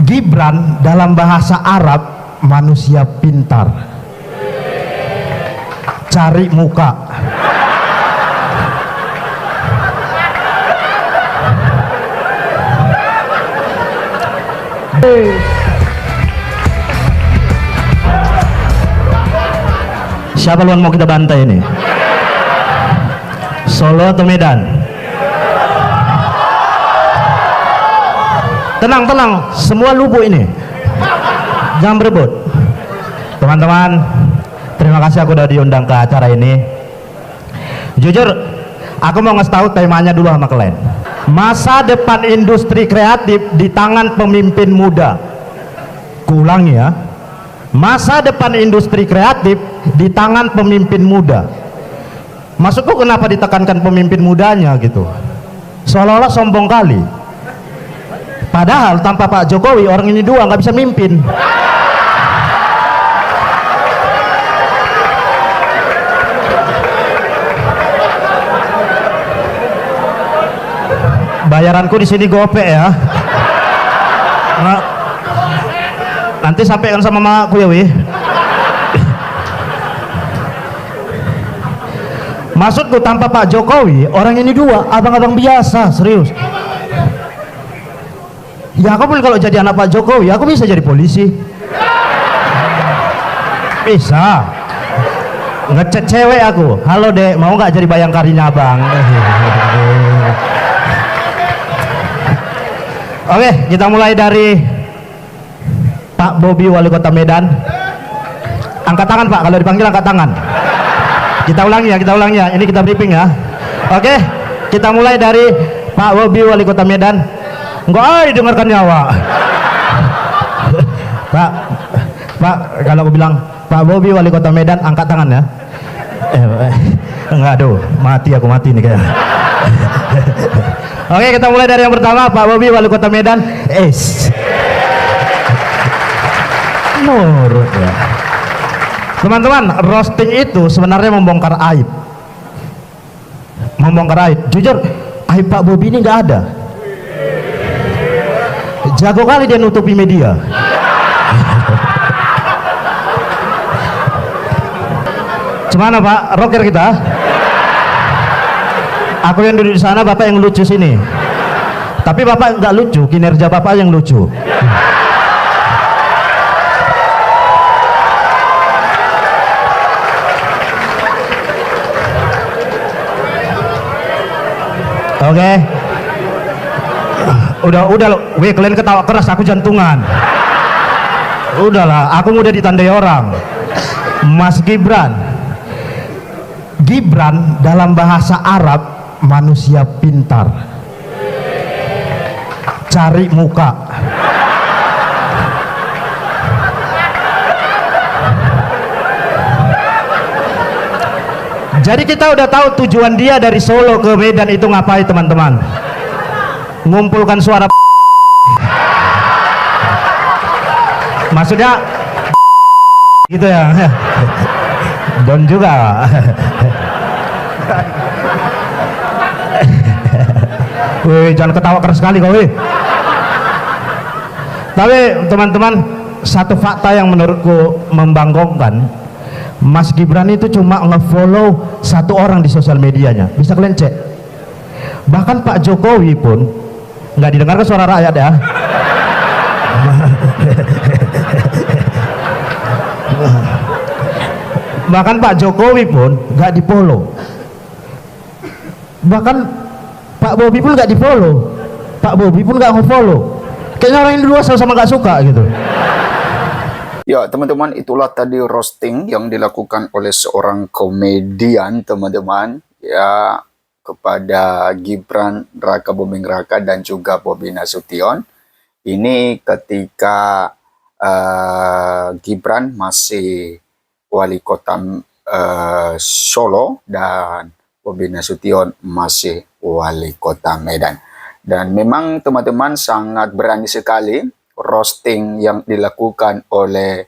Gibran dalam bahasa Arab manusia pintar, cari muka. Siapa yang mau kita bantai ini? Solo atau Medan? Tenang, semua lubuk ini, jangan berebut. Teman-teman, terima kasih aku udah diundang ke acara ini. Jujur, aku mau ngasih tahu temanya dulu sama kalian. Masa depan industri kreatif di tangan pemimpin muda. Kuulangi ya, masa depan industri kreatif di tangan pemimpin muda. Maksudku kenapa ditekankan pemimpin mudanya gitu? Seolah-olah sombong kali. Padahal tanpa Pak Jokowi orang ini dua nggak bisa mimpin. Bayaranku di sini gope ya. Nah, nanti sampaikan sama mamaku ya, wih. Maksudku tanpa Pak Jokowi orang ini dua abang-abang biasa, serius. Ya aku pun kalau jadi anak Pak Jokowi aku bisa jadi polisi, bisa ngechat cewek aku, halo dek mau nggak jadi bayangkarinya abang. Oke, kita mulai dari Pak Bobi, Wali Kota Medan. Angkat tangan Pak, kalau dipanggil angkat tangan. Kita ulangi ya, ini kita briefing ya. Oke, kita mulai dari Pak Bobi, Wali Kota Medan. Enggak, dengarkan nyawa. Pak, kalau aku bilang Pak Bobi, Wali Kota Medan, angkat tangan ya. Enggak, aduh, mati nih kayaknya. Oke, kita mulai dari yang pertama, Pak Bobi, Wali Kota Medan. Nurut ya. Teman-teman, roasting itu sebenarnya membongkar aib. Jujur, aib Pak Bobi ini nggak ada. Jago kali dia nutupi media. Gimana Pak, rocker kita? Aku yang duduk di sana, Bapak yang lucu sini. Tapi Bapak nggak lucu, kinerja Bapak yang lucu. Oke. Udah loh, weh kalian ketawa keras aku jantungan. Udahlah, aku mudah ditandai orang. Mas Gibran dalam bahasa Arab manusia pintar, cari muka. Jadi kita udah tahu tujuan dia dari Solo ke Medan itu ngapain teman-teman? Ngumpulkan suara. Maksudnya gitu ya. Don juga. Wih, jangan ketawa keras sekali kau, wih. Tapi teman-teman, satu fakta yang menurutku membanggakan, Mas Gibran itu cuma nge-follow satu orang di sosial medianya. Bisa kalian cek. Bahkan Pak Jokowi pun nggak didengarkan suara rakyat ya. Bahkan Pak Jokowi pun nggak di-follow. Bahkan Pak Bobi pun nggak di-follow. Pak Bobi pun nggak nge-follow. Kayaknya orang ini dua sama-sama nggak suka gitu. Ya teman-teman, itulah tadi roasting yang dilakukan oleh seorang komedian teman-teman ya kepada Gibran Raka Buming Raka dan juga Bobi Nasution. Ini ketika Gibran masih wali kota Solo dan Bobi Nasution masih wali kota Medan. Dan memang teman-teman sangat berani sekali roasting yang dilakukan oleh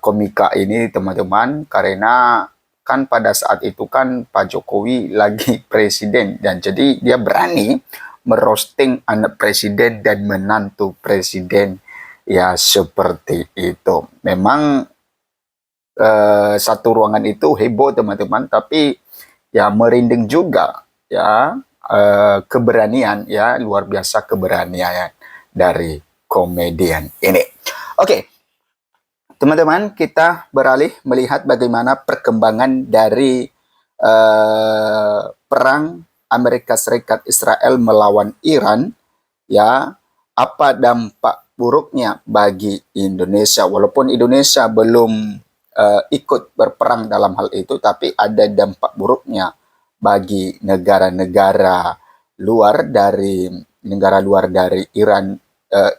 komika ini teman-teman, karena kan pada saat itu kan Pak Jokowi lagi presiden dan jadi dia berani merosting anak presiden dan menantu presiden Ya, seperti itu. Memang satu ruangan itu heboh teman-teman, tapi ya merinding juga ya, keberanian ya, luar biasa keberanian dari komedian ini. Oke, teman-teman, kita beralih melihat bagaimana perkembangan dari perang Amerika Serikat Israel melawan Iran ya. Apa dampak buruknya bagi Indonesia, walaupun Indonesia belum ikut berperang dalam hal itu, tapi ada dampak buruknya bagi negara-negara luar dari Iran,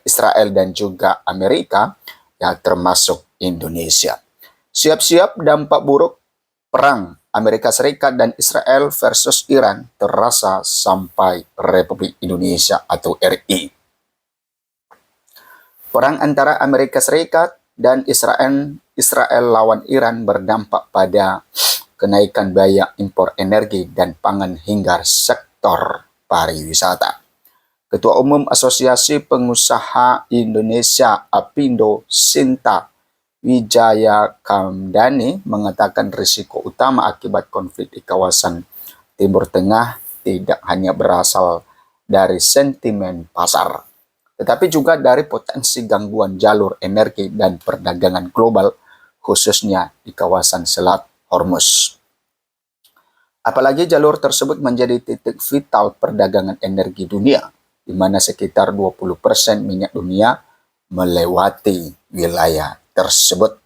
Israel dan juga Amerika, ya termasuk Indonesia. Siap-siap dampak buruk perang Amerika Serikat dan Israel versus Iran terasa sampai Republik Indonesia atau RI. Perang antara Amerika Serikat dan Israel lawan Iran berdampak pada kenaikan biaya impor energi dan pangan hingga sektor pariwisata. Ketua Umum Asosiasi Pengusaha Indonesia APindo Sinta Wijaya Kamdani mengatakan risiko utama akibat konflik di kawasan Timur Tengah tidak hanya berasal dari sentimen pasar, tetapi juga dari potensi gangguan jalur energi dan perdagangan global, khususnya di kawasan Selat Hormuz. Apalagi jalur tersebut menjadi titik vital perdagangan energi dunia, di mana sekitar 20% minyak dunia melewati wilayah tersebut.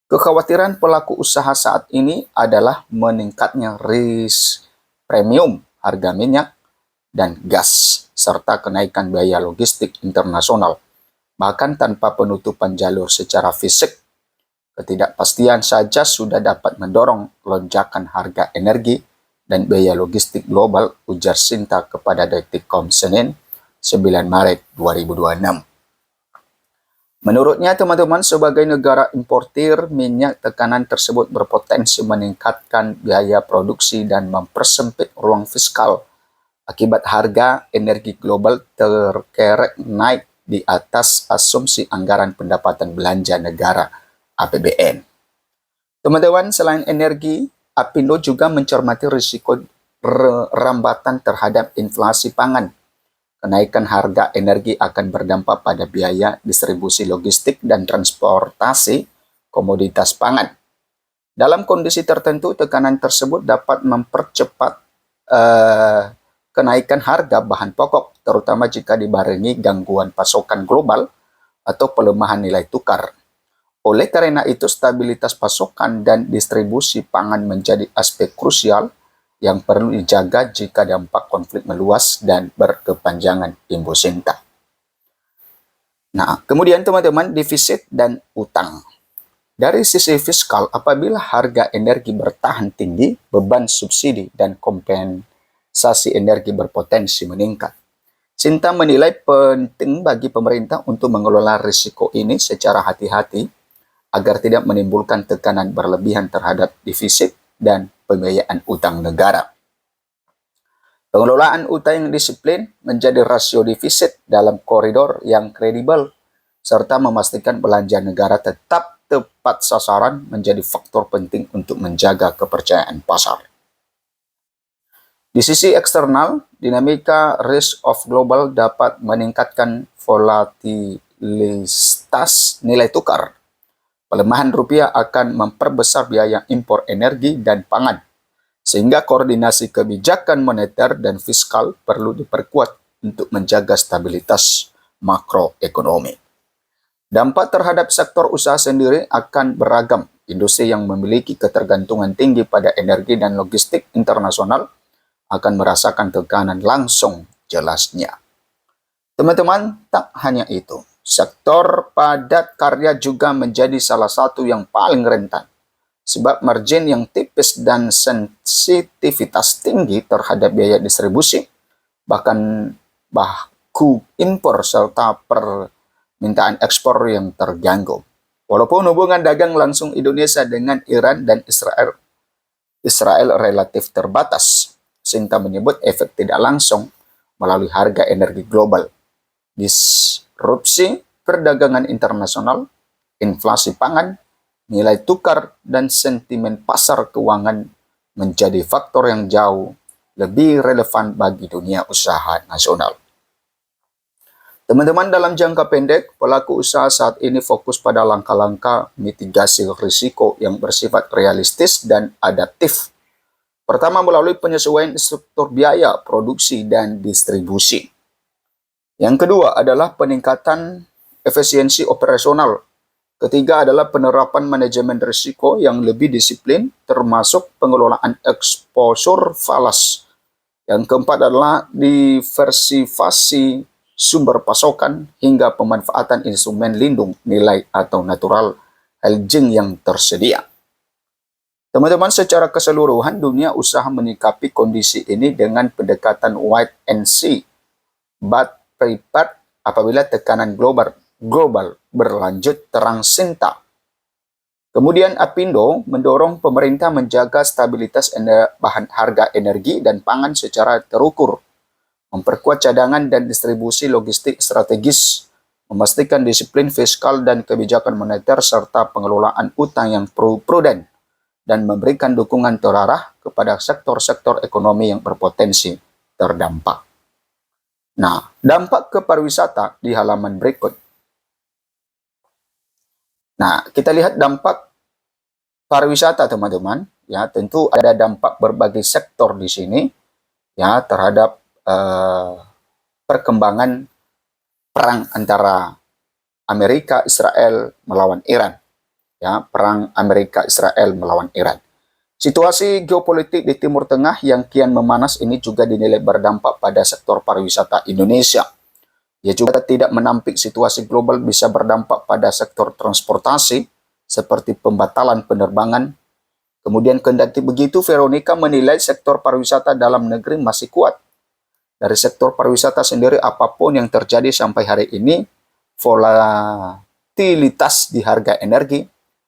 Kekhawatiran pelaku usaha saat ini adalah meningkatnya risk premium harga minyak dan gas, serta kenaikan biaya logistik internasional, bahkan tanpa penutupan jalur secara fisik. Ketidakpastian saja sudah dapat mendorong lonjakan harga energi dan biaya logistik global, ujar Sinta kepada Detikcom Senin 9 Maret 2026. Menurutnya, teman-teman, sebagai negara importir minyak, tekanan tersebut berpotensi meningkatkan biaya produksi dan mempersempit ruang fiskal akibat harga energi global terkerek naik di atas asumsi anggaran pendapatan belanja negara APBN. Teman-teman, selain energi, APindo juga mencermati risiko rambatan terhadap inflasi pangan. Kenaikan harga energi akan berdampak pada biaya distribusi logistik dan transportasi komoditas pangan. Dalam kondisi tertentu, tekanan tersebut dapat mempercepat kenaikan harga bahan pokok, terutama jika dibarengi gangguan pasokan global atau pelemahan nilai tukar. Oleh karena itu, stabilitas pasokan dan distribusi pangan menjadi aspek krusial yang perlu dijaga jika dampak konflik meluas dan berkepanjangan, Ibu Sinta. Nah, kemudian teman-teman, defisit dan utang. Dari sisi fiskal, apabila harga energi bertahan tinggi, beban subsidi dan kompensasi energi berpotensi meningkat. Sinta menilai penting bagi pemerintah untuk mengelola risiko ini secara hati-hati agar tidak menimbulkan tekanan berlebihan terhadap defisit dan pembiayaan utang negara. Pengelolaan utang yang disiplin menjadi rasio defisit dalam koridor yang kredibel, serta memastikan belanja negara tetap tepat sasaran menjadi faktor penting untuk menjaga kepercayaan pasar. Di sisi eksternal, dinamika risk of global dapat meningkatkan volatilitas nilai tukar. Pelemahan rupiah akan memperbesar biaya impor energi dan pangan, sehingga koordinasi kebijakan moneter dan fiskal perlu diperkuat untuk menjaga stabilitas makroekonomi. Dampak terhadap sektor usaha sendiri akan beragam. Industri yang memiliki ketergantungan tinggi pada energi dan logistik internasional akan merasakan tekanan langsung jelasnya. Teman-teman, tak hanya itu. Sektor padat karya juga menjadi salah satu yang paling rentan, sebab margin yang tipis dan sensitivitas tinggi terhadap biaya distribusi, bahkan baku impor serta permintaan ekspor yang terganggu. Walaupun hubungan dagang langsung Indonesia dengan Iran dan Israel relatif terbatas, Sinta menyebut efek tidak langsung melalui harga energi global. Disrupsi perdagangan internasional, inflasi pangan, nilai tukar, dan sentimen pasar keuangan menjadi faktor yang jauh lebih relevan bagi dunia usaha nasional. Teman-teman, dalam jangka pendek, pelaku usaha saat ini fokus pada langkah-langkah mitigasi risiko yang bersifat realistis dan adaptif. Pertama, melalui penyesuaian struktur biaya, produksi, dan distribusi. Yang kedua adalah peningkatan efisiensi operasional. Ketiga adalah penerapan manajemen risiko yang lebih disiplin, termasuk pengelolaan exposure falas. Yang keempat adalah diversifikasi sumber pasokan hingga pemanfaatan instrumen lindung nilai atau natural hedging yang tersedia. Teman-teman, secara keseluruhan dunia usaha menyikapi kondisi ini dengan pendekatan wait and see, but prepared apabila tekanan global berlanjut terang sinta. Kemudian Apindo mendorong pemerintah menjaga stabilitas bahan harga energi dan pangan secara terukur, memperkuat cadangan dan distribusi logistik strategis, memastikan disiplin fiskal dan kebijakan moneter serta pengelolaan utang yang prudent, dan memberikan dukungan terarah kepada sektor-sektor ekonomi yang berpotensi terdampak. Nah, dampak ke pariwisata di halaman berikut. Nah, kita lihat dampak pariwisata, teman-teman. Ya, tentu ada dampak berbagai sektor di sini, ya, terhadap perkembangan perang antara Amerika Israel melawan Iran. Ya, perang Amerika Israel melawan Iran. Situasi geopolitik di Timur Tengah yang kian memanas ini juga dinilai berdampak pada sektor pariwisata Indonesia. Ia juga tidak menampik situasi global bisa berdampak pada sektor transportasi seperti pembatalan penerbangan. Kemudian kendati begitu, Veronica menilai sektor pariwisata dalam negeri masih kuat. Dari sektor pariwisata sendiri, apapun yang terjadi sampai hari ini, volatilitas di harga energi,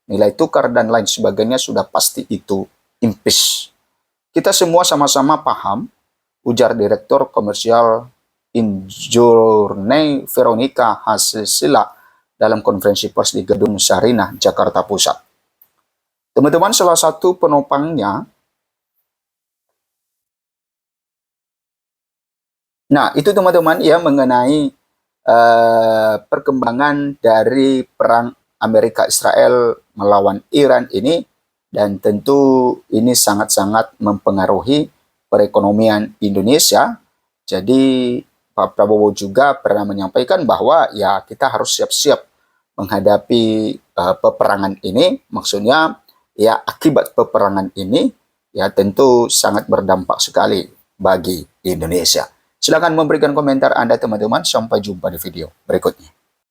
nilai tukar, dan lain sebagainya sudah pasti itu impis. Kita semua sama-sama paham, ujar Direktur Komersial Injourney Veronica Hasesila dalam konferensi pers di Gedung Sarinah, Jakarta Pusat. Teman-teman, salah satu penopangnya, nah itu teman-teman ya mengenai perkembangan dari perang Amerika Israel melawan Iran ini, dan tentu ini sangat-sangat mempengaruhi perekonomian Indonesia. Jadi Pak Prabowo juga pernah menyampaikan bahwa ya kita harus siap-siap menghadapi peperangan ini. Maksudnya ya akibat peperangan ini ya tentu sangat berdampak sekali bagi Indonesia. Silakan memberikan komentar Anda, teman-teman. Sampai jumpa di video berikutnya.